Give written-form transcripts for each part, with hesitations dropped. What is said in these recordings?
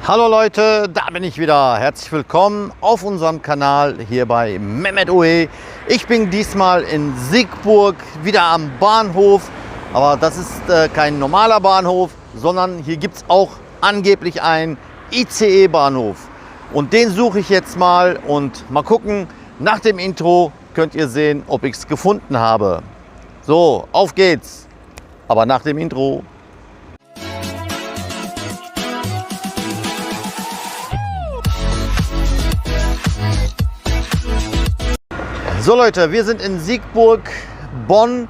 Hallo Leute, da bin ich wieder. Herzlich willkommen auf unserem Kanal hier bei Mehmet OE. Ich bin diesmal in Siegburg, wieder am Bahnhof. Aber das ist kein normaler Bahnhof, sondern hier gibt es auch angeblich einen ICE-Bahnhof. Und den suche ich jetzt mal und mal gucken. Nach dem Intro könnt ihr sehen, ob ich es gefunden habe. So, auf geht's. Aber nach dem Intro. So Leute, wir sind in Siegburg, Bonn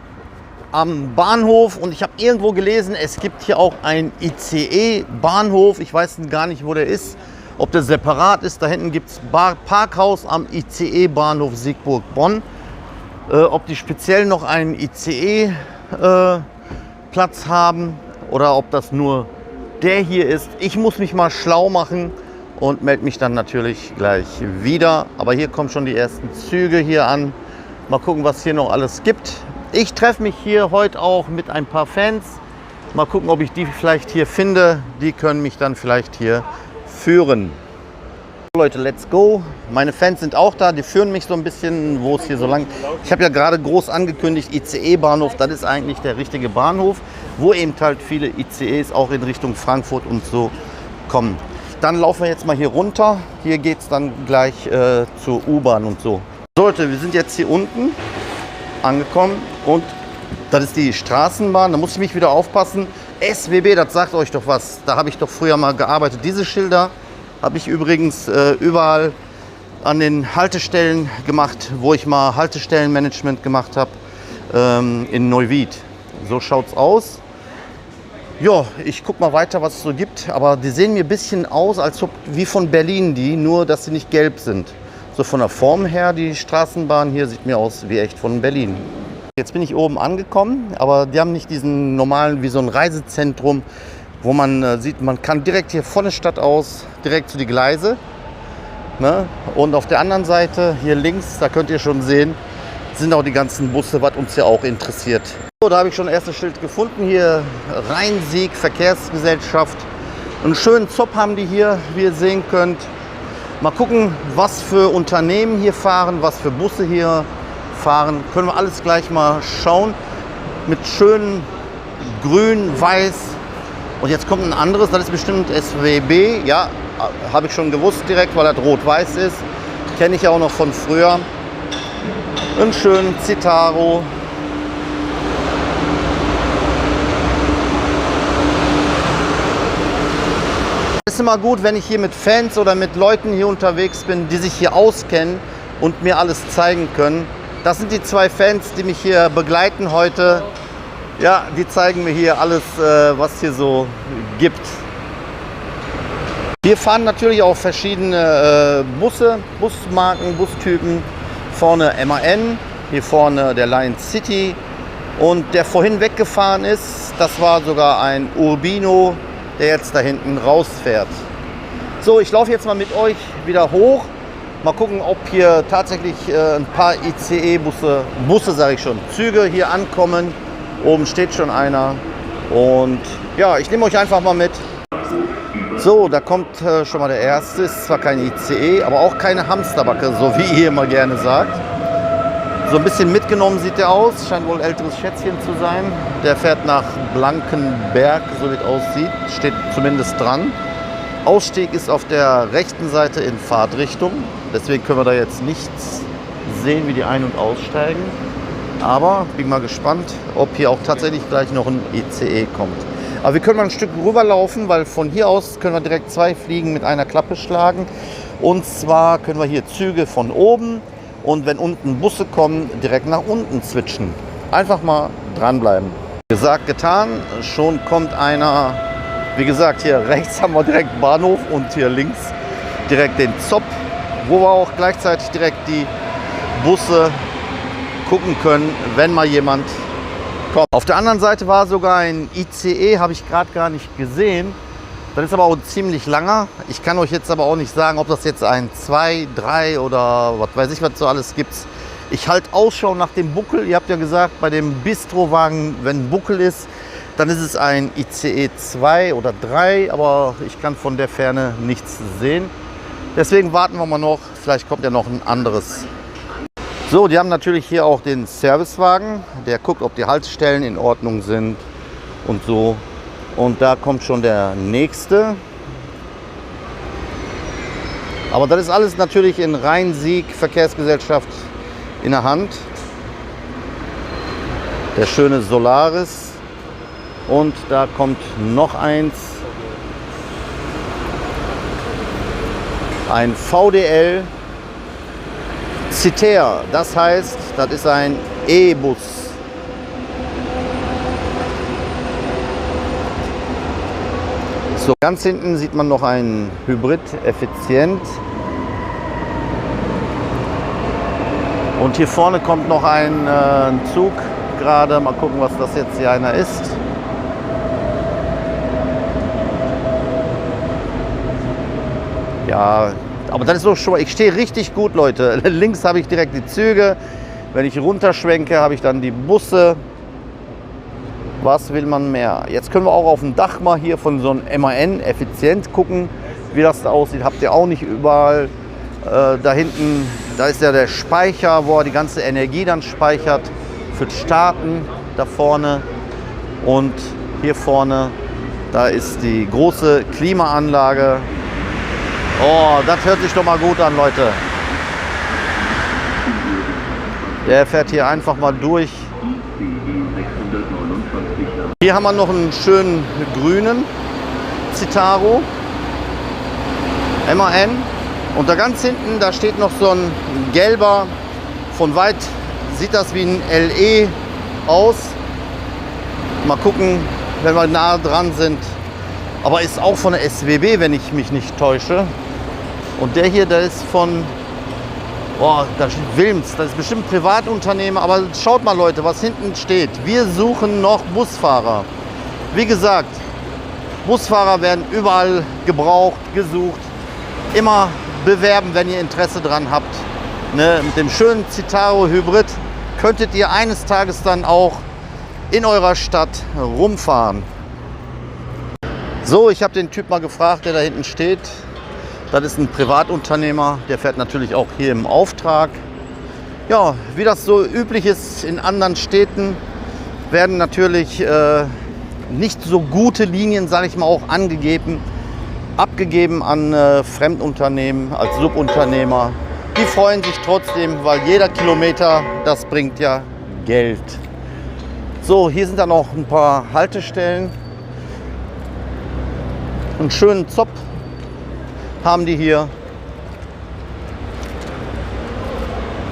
am Bahnhof und ich habe irgendwo gelesen, es gibt hier auch einen ICE-Bahnhof. Ich weiß gar nicht, wo der ist, ob der separat ist. Da hinten gibt es Parkhaus am ICE-Bahnhof Siegburg-Bonn. Ob die speziell noch einen ICE-Platz haben oder ob das nur der hier ist. Ich muss mich mal schlau machen und melde mich dann natürlich gleich wieder. Aber hier kommen schon die ersten Züge hier an. Mal gucken, was hier noch alles gibt. Ich treffe mich hier heute auch mit ein paar Fans. Mal gucken, ob ich die vielleicht hier finde. Die können mich dann vielleicht hier führen. So Leute, let's go. Meine Fans sind auch da. Die führen mich so ein bisschen, wo es hier so lang. Ich habe ja gerade groß angekündigt, ICE-Bahnhof. Das ist eigentlich der richtige Bahnhof, wo eben halt viele ICEs auch in Richtung Frankfurt und so kommen. Dann laufen wir jetzt mal hier runter. Hier geht es dann gleich zur U-Bahn und so. So Leute, wir sind jetzt hier unten angekommen und das ist die Straßenbahn. Da muss ich mich wieder aufpassen. SWB, das sagt euch doch was. Da habe ich doch früher mal gearbeitet. Diese Schilder habe ich übrigens überall an den Haltestellen gemacht, wo ich mal Haltestellenmanagement gemacht habe in Neuwied. So schaut es aus. Ja, ich guck mal weiter, was es so gibt. Aber die sehen mir ein bisschen aus, als ob wie von Berlin die, nur dass sie nicht gelb sind. So von der Form her, die Straßenbahn hier sieht mir aus wie echt von Berlin. Jetzt bin ich oben angekommen, aber die haben nicht diesen normalen, wie so ein Reisezentrum, wo man sieht, man kann direkt hier von der Stadt aus, direkt zu die Gleise. Ne? Und auf der anderen Seite, hier links, da könnt ihr schon sehen, sind auch die ganzen Busse, was uns ja auch interessiert. So, da habe ich schon ein erstes Schild gefunden, hier Rhein-Sieg Verkehrsgesellschaft. Einen schönen Zopp haben die hier, wie ihr sehen könnt. Mal gucken, was für Unternehmen hier fahren, was für Busse hier fahren. Können wir alles gleich mal schauen. Mit schön grün, weiß. Und jetzt kommt ein anderes, das ist bestimmt SWB. Ja, habe ich schon gewusst direkt, weil das rot-weiß ist. Kenne ich ja auch noch von früher. Einen schönen Citaro. Es ist immer gut, wenn ich hier mit Fans oder mit Leuten hier unterwegs bin, die sich hier auskennen und mir alles zeigen können. Das sind die zwei Fans, die mich hier begleiten heute. Ja, die zeigen mir hier alles, was hier so gibt. Wir fahren natürlich auch verschiedene Busse, Busmarken, Bustypen. Vorne MAN, hier vorne der Lion City. Und der vorhin weggefahren ist, das war sogar ein Urbino, der jetzt da hinten rausfährt. So, ich laufe jetzt mal mit euch wieder hoch. Mal gucken, ob hier tatsächlich ein paar Busse sage ich schon, Züge hier ankommen. Oben steht schon einer. Und ja, ich nehme euch einfach mal mit. So, da kommt schon mal der erste. Ist zwar kein ICE, aber auch keine Hamsterbacke, so wie ihr immer gerne sagt. So ein bisschen mitgenommen sieht der aus. Scheint wohl ein älteres Schätzchen zu sein. Der fährt nach Blankenberg, so wie es aussieht. Steht zumindest dran. Ausstieg ist auf der rechten Seite in Fahrtrichtung. Deswegen können wir da jetzt nichts sehen, wie die ein- und aussteigen. Aber bin mal gespannt, ob hier auch tatsächlich gleich noch ein ICE kommt. Aber wir können mal ein Stück rüberlaufen, weil von hier aus können wir direkt zwei Fliegen mit einer Klappe schlagen. Und zwar können wir hier Züge von oben und wenn unten Busse kommen, direkt nach unten switchen. Einfach mal dranbleiben. Gesagt, getan. Schon kommt einer. Wie gesagt, hier rechts haben wir direkt Bahnhof und hier links direkt den Zopp, wo wir auch gleichzeitig direkt die Busse gucken können, wenn mal jemand kommt. Auf der anderen Seite war sogar ein ICE, habe ich gerade gar nicht gesehen. Das ist aber auch ein ziemlich langer. Ich kann euch jetzt aber auch nicht sagen, ob das jetzt ein 2, 3 oder was weiß ich, was so alles gibt. Ich halte Ausschau nach dem Buckel. Ihr habt ja gesagt, bei dem Bistrowagen, wenn ein Buckel ist, Dann ist es ein ICE 2 oder 3, aber ich kann von der Ferne nichts sehen. Deswegen warten wir mal noch, vielleicht kommt ja noch ein anderes. So, die haben natürlich hier auch den Servicewagen, der guckt, ob die Haltestellen in Ordnung sind und so. Und da kommt schon der nächste. Aber das ist alles natürlich in Rhein-Sieg Verkehrsgesellschaft in der Hand. Der schöne Solaris. Und da kommt noch eins. Ein VDL Citer. Das heißt, das ist ein E-Bus. So, ganz hinten sieht man noch einen Hybrid effizient. Und hier vorne kommt noch ein Zug gerade. Mal gucken, was das jetzt hier einer ist. Ja, aber das ist doch schon, ich stehe richtig gut, Leute. Links habe ich direkt die Züge. Wenn ich runterschwenke, habe ich dann die Busse. Was will man mehr? Jetzt können wir auch auf dem Dach mal hier von so einem MAN effizient gucken, wie das da aussieht. Habt ihr auch nicht überall. Da hinten, da ist ja der Speicher, wo er die ganze Energie dann speichert fürs Starten da vorne. Und hier vorne, da ist die große Klimaanlage. Oh, das hört sich doch mal gut an, Leute. Der fährt hier einfach mal durch. Hier haben wir noch einen schönen grünen Citaro MAN. Und da ganz hinten, da steht noch so ein gelber. Von weit sieht das wie ein LE aus. Mal gucken, wenn wir nah dran sind. Aber ist auch von der SWB, wenn ich mich nicht täusche. Und der hier, der ist von da steht Wilms. Das ist bestimmt ein Privatunternehmer. Aber schaut mal, Leute, was hinten steht. Wir suchen noch Busfahrer. Wie gesagt, Busfahrer werden überall gebraucht, gesucht. Immer bewerben, wenn ihr Interesse dran habt. Ne, mit dem schönen Citaro Hybrid könntet ihr eines Tages dann auch in eurer Stadt rumfahren. So, ich habe den Typ mal gefragt, der da hinten steht. Das ist ein Privatunternehmer, der fährt natürlich auch hier im Auftrag. Ja, wie das so üblich ist in anderen Städten, werden natürlich nicht so gute Linien, sage ich mal, auch abgegeben an Fremdunternehmen als Subunternehmer. Die freuen sich trotzdem, weil jeder Kilometer, das bringt ja Geld. So, hier sind dann noch ein paar Haltestellen. Einen schönen Zopf haben die hier.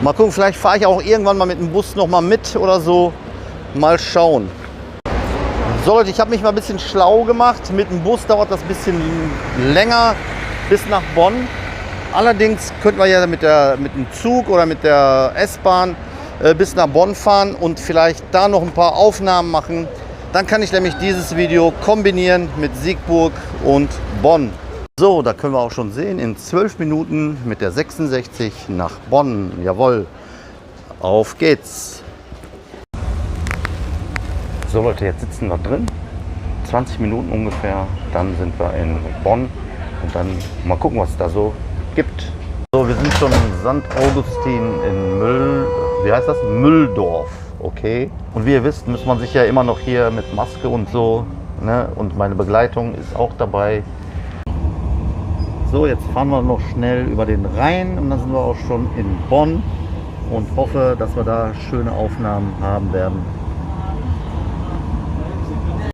Mal gucken, vielleicht fahre ich auch irgendwann mal mit dem Bus noch mal mit oder so. Mal schauen. So Leute, ich habe mich mal ein bisschen schlau gemacht. Mit dem Bus dauert das ein bisschen länger bis nach Bonn. Allerdings könnten wir ja mit dem Zug oder mit der S-Bahn bis nach Bonn fahren und vielleicht da noch ein paar Aufnahmen machen. Dann kann ich nämlich dieses Video kombinieren mit Siegburg und Bonn. So, da können wir auch schon sehen, in 12 Minuten mit der 66 nach Bonn. Jawohl, auf geht's. So Leute, jetzt sitzen wir drin. 20 Minuten ungefähr, dann sind wir in Bonn und dann mal gucken, was es da so gibt. So, wir sind schon in St. Augustin in Mülldorf. Okay. Und wie ihr wisst, muss man sich ja immer noch hier mit Maske und so, ne? Und meine Begleitung ist auch dabei. So, jetzt fahren wir noch schnell über den Rhein und dann sind wir auch schon in Bonn und hoffe, dass wir da schöne Aufnahmen haben werden.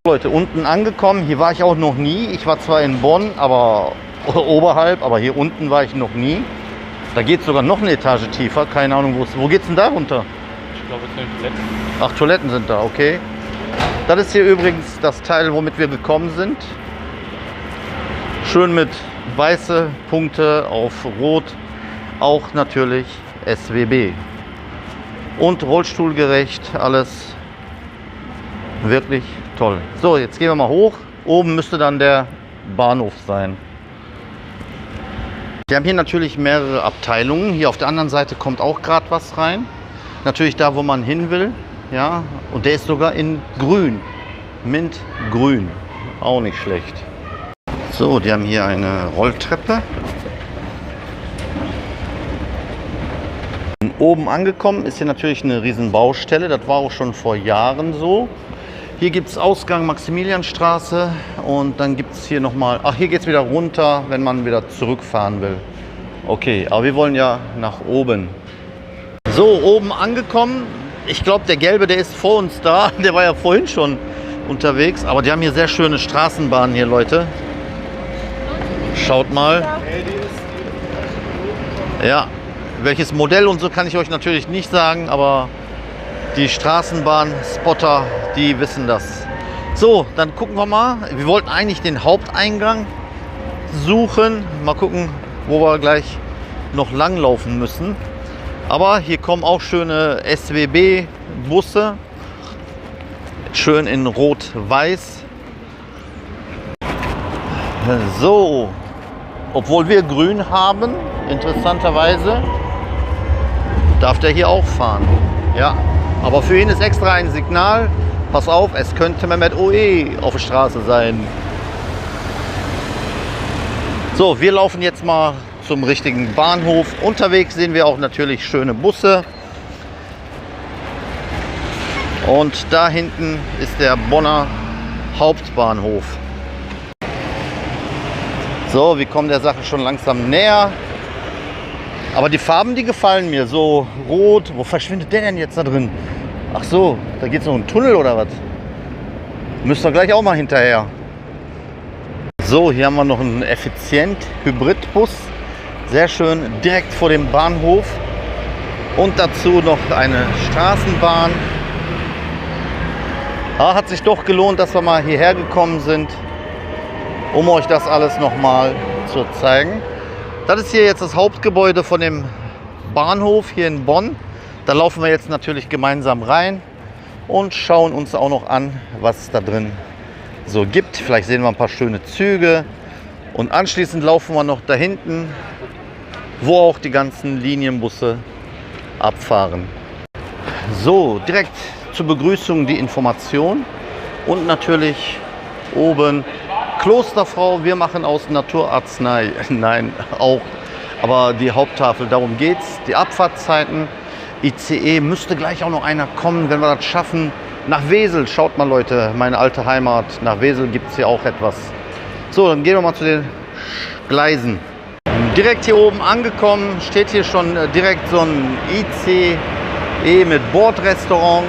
Leute, unten angekommen, hier war ich auch noch nie. Ich war zwar in Bonn, aber oberhalb, aber hier unten war ich noch nie. Da geht es sogar noch eine Etage tiefer, keine Ahnung, wo geht es denn da runter? Ich glaube, es sind Toiletten. Ach, Toiletten sind da, okay. Das ist hier übrigens das Teil, womit wir gekommen sind. Schön mit weiße Punkte auf Rot, auch natürlich SWB. Und rollstuhlgerecht, alles wirklich toll. So, jetzt gehen wir mal hoch. Oben müsste dann der Bahnhof sein. Wir haben hier natürlich mehrere Abteilungen. Hier auf der anderen Seite kommt auch gerade was rein. Natürlich da, wo man hin will. Ja, und der ist sogar in grün. Mintgrün. Auch nicht schlecht. So, die haben hier eine Rolltreppe. Oben angekommen ist hier natürlich eine riesen Baustelle. Das war auch schon vor Jahren so. Hier gibt es Ausgang Maximilianstraße und dann gibt es hier nochmal, ach, hier geht es wieder runter, wenn man wieder zurückfahren will. Okay, aber wir wollen ja nach oben. So, oben angekommen. Ich glaube, der Gelbe, der ist vor uns da. Der war ja vorhin schon unterwegs. Aber die haben hier sehr schöne Straßenbahnen hier, Leute. Schaut mal. Ja, welches Modell und so kann ich euch natürlich nicht sagen, aber die Straßenbahn-Spotter, die wissen das. So, dann gucken wir mal. Wir wollten eigentlich den Haupteingang suchen. Mal gucken, wo wir gleich noch langlaufen müssen. Aber hier kommen auch schöne SWB-Busse. Schön in Rot-Weiß. So, obwohl wir grün haben, interessanterweise, darf der hier auch fahren. Ja. Aber für ihn ist extra ein Signal. Pass auf, es könnte Mehmet OE auf der Straße sein. So, wir laufen jetzt mal zum richtigen Bahnhof. Unterwegs sehen wir auch natürlich schöne Busse. Und da hinten ist der Bonner Hauptbahnhof. So, wir kommen der Sache schon langsam näher. Aber die Farben, die gefallen mir. So rot. Wo verschwindet der denn jetzt da drin? Ach so, da geht es noch einen Tunnel oder was? Müsst ihr gleich auch mal hinterher. So, hier haben wir noch einen Effizient-Hybridbus. Sehr schön, direkt vor dem Bahnhof. Und dazu noch eine Straßenbahn. Hat sich doch gelohnt, dass wir mal hierher gekommen sind, um euch das alles nochmal zu zeigen. Das ist hier jetzt das Hauptgebäude von dem Bahnhof hier in Bonn. Da laufen wir jetzt natürlich gemeinsam rein und schauen uns auch noch an, was es da drin so gibt. Vielleicht sehen wir ein paar schöne Züge. Und anschließend laufen wir noch da hinten, wo auch die ganzen Linienbusse abfahren. So, direkt zur Begrüßung die Information. Und natürlich oben Klosterfrau, wir machen aus Naturarznei. Nein, auch. Aber die Haupttafel, darum geht's. Die Abfahrtzeiten. ICE müsste gleich auch noch einer kommen, wenn wir das schaffen. Nach Wesel, schaut mal Leute, meine alte Heimat. Nach Wesel gibt es hier auch etwas. So, dann gehen wir mal zu den Gleisen. Direkt hier oben angekommen, steht hier schon direkt so ein ICE mit Bordrestaurant.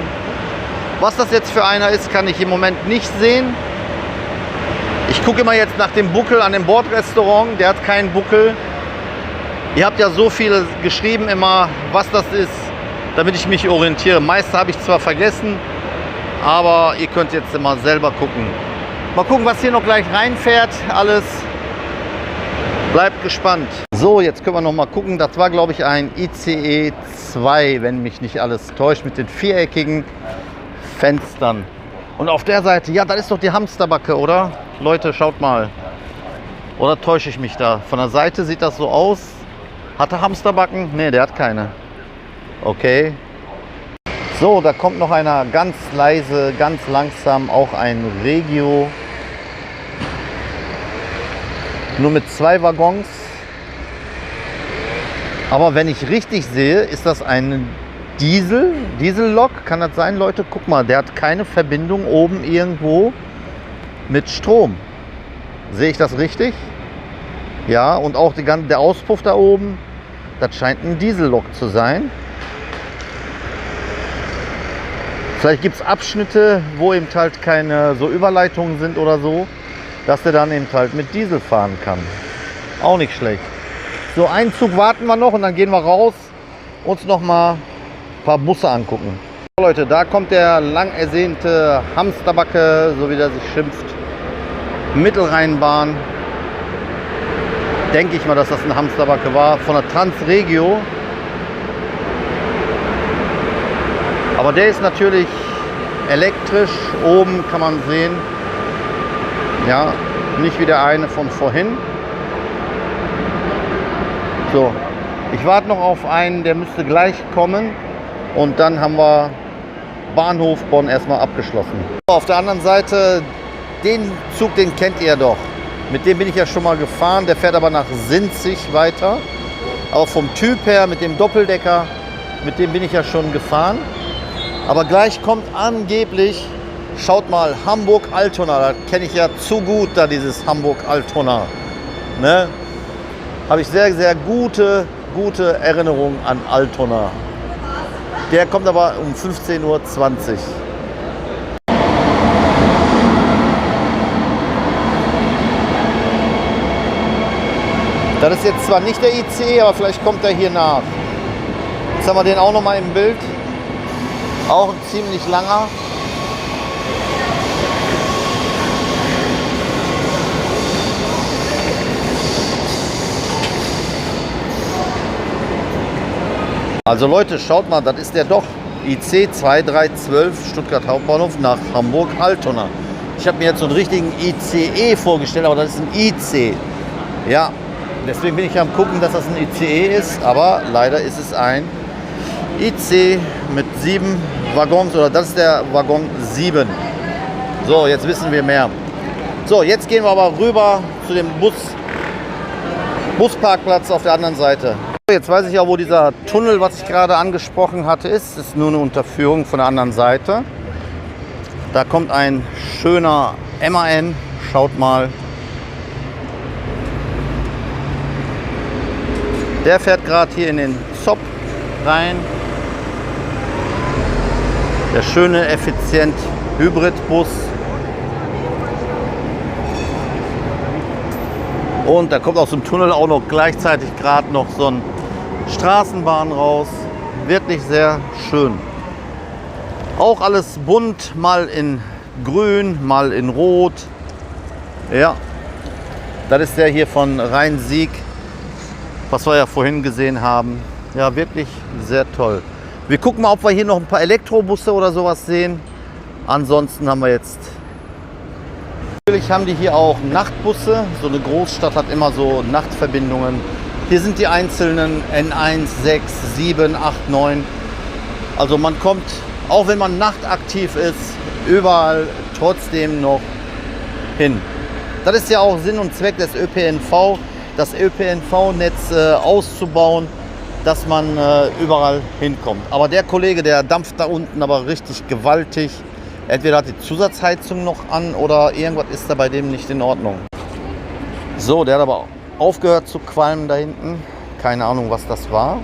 Was das jetzt für einer ist, kann ich im Moment nicht sehen. Ich gucke immer jetzt nach dem Buckel an dem Bordrestaurant. Der hat keinen Buckel. Ihr habt ja so viel geschrieben immer, was das ist, damit ich mich orientiere. Meist habe ich zwar vergessen, aber ihr könnt jetzt immer selber gucken. Mal gucken, was hier noch gleich reinfährt. Alles. Bleibt gespannt. So, jetzt können wir noch mal gucken. Das war, glaube ich, ein ICE 2, wenn mich nicht alles täuscht, mit den viereckigen Fenstern. Und auf der Seite, ja, das ist doch die Hamsterbacke, oder? Leute, schaut mal. Oder täusche ich mich da? Von der Seite sieht das so aus. Hat er Hamsterbacken? Ne, der hat keine. Okay. So, da kommt noch einer ganz leise, ganz langsam, auch ein Regio. Nur mit 2 Waggons. Aber wenn ich richtig sehe, ist das ein Diesellok. Kann das sein, Leute? Guck mal, der hat keine Verbindung oben irgendwo mit Strom. Sehe ich das richtig? Ja, und auch der Auspuff da oben, das scheint ein Diesellok zu sein. Vielleicht gibt es Abschnitte, wo eben halt keine so Überleitungen sind oder so, dass der dann eben halt mit Diesel fahren kann. Auch nicht schlecht. So, einen Zug warten wir noch und dann gehen wir raus, uns noch mal ein paar Busse angucken. So, Leute, da kommt der lang ersehnte Hamsterbacke, so wie der sich schimpft, Mittelrheinbahn. Denke ich mal, dass das ein Hamsterbacke war, von der Transregio. Aber der ist natürlich elektrisch. Oben kann man sehen, ja, nicht wie der eine von vorhin. So, ich warte noch auf einen, der müsste gleich kommen. Und dann haben wir Bahnhof Bonn erstmal abgeschlossen. Auf der anderen Seite, den Zug, den kennt ihr doch. Mit dem bin ich ja schon mal gefahren. Der fährt aber nach Sinzig weiter. Auch vom Typ her mit dem Doppeldecker, mit dem bin ich ja schon gefahren. Aber gleich kommt angeblich, schaut mal, Hamburg-Altona. Das kenne ich ja zu gut, da dieses Hamburg-Altona. Ne? Habe ich sehr, sehr gute Erinnerungen an Altona. Der kommt aber um 15:20 Uhr. Das ist jetzt zwar nicht der ICE, aber vielleicht kommt er hier nach. Jetzt haben wir den auch noch mal im Bild. Auch ein ziemlich langer. Also Leute, schaut mal, das ist der doch. IC 2312 Stuttgart Hauptbahnhof nach Hamburg-Altona. Ich habe mir jetzt so einen richtigen ICE vorgestellt, aber das ist ein IC. Ja, deswegen bin ich am gucken, dass das ein ICE ist, aber leider ist es ein IC mit 7 Waggons, oder das ist der Waggon 7. So, jetzt wissen wir mehr. So, jetzt gehen wir aber rüber zu dem Busparkplatz auf der anderen Seite. Jetzt weiß ich auch, wo dieser Tunnel, was ich gerade angesprochen hatte, ist. Das ist nur eine Unterführung von der anderen Seite. Da kommt ein schöner MAN. Schaut mal. Der fährt gerade hier in den Zopp rein. Der schöne, effizient Hybridbus. Und da kommt aus dem Tunnel auch noch gleichzeitig gerade noch so ein Straßenbahn raus. Wirklich sehr schön. Auch alles bunt, mal in grün, mal in rot. Ja, das ist der hier von Rhein-Sieg, was wir ja vorhin gesehen haben. Ja, wirklich sehr toll. Wir gucken mal, ob wir hier noch ein paar Elektrobusse oder sowas sehen. Ansonsten haben wir jetzt... Natürlich haben die hier auch Nachtbusse. So eine Großstadt hat immer so Nachtverbindungen. Hier sind die einzelnen N1, 6, 7, 8, 9. Also man kommt, auch wenn man nachtaktiv ist, überall trotzdem noch hin. Das ist ja auch Sinn und Zweck des ÖPNV, das ÖPNV-Netz auszubauen, dass man überall hinkommt. Aber der Kollege, der dampft da unten aber richtig gewaltig. Entweder hat die Zusatzheizung noch an oder irgendwas ist da bei dem nicht in Ordnung. So, der hat aber aufgehört zu qualmen da hinten. Keine Ahnung, was das war.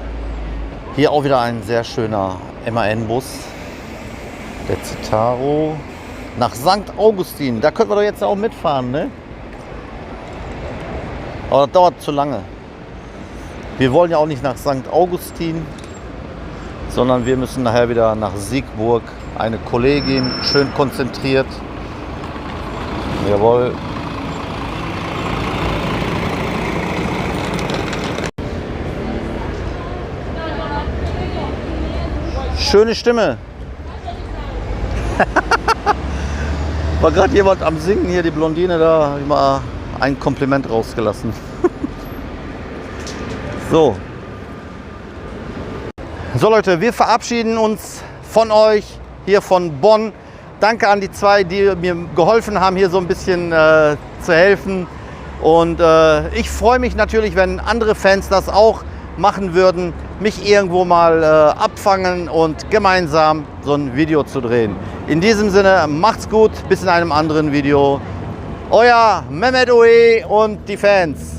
Hier auch wieder ein sehr schöner MAN-Bus. Der Citaro. Nach St. Augustin. Da könnten wir doch jetzt auch mitfahren, ne? Aber das dauert zu lange. Wir wollen ja auch nicht nach St. Augustin, sondern wir müssen nachher wieder nach Siegburg. Eine Kollegin, schön konzentriert. Jawohl. Schöne Stimme. War gerade jemand am Singen hier, die Blondine, da habe ich mal ein Kompliment rausgelassen. So. So Leute, wir verabschieden uns von euch hier von Bonn. Danke an die zwei, die mir geholfen haben, hier so ein bisschen zu helfen. Und ich freue mich natürlich, wenn andere Fans das auch machen würden, mich irgendwo mal abfangen und gemeinsam so ein Video zu drehen. In diesem Sinne, macht's gut, bis in einem anderen Video. Euer Mehmet Oe und die Fans.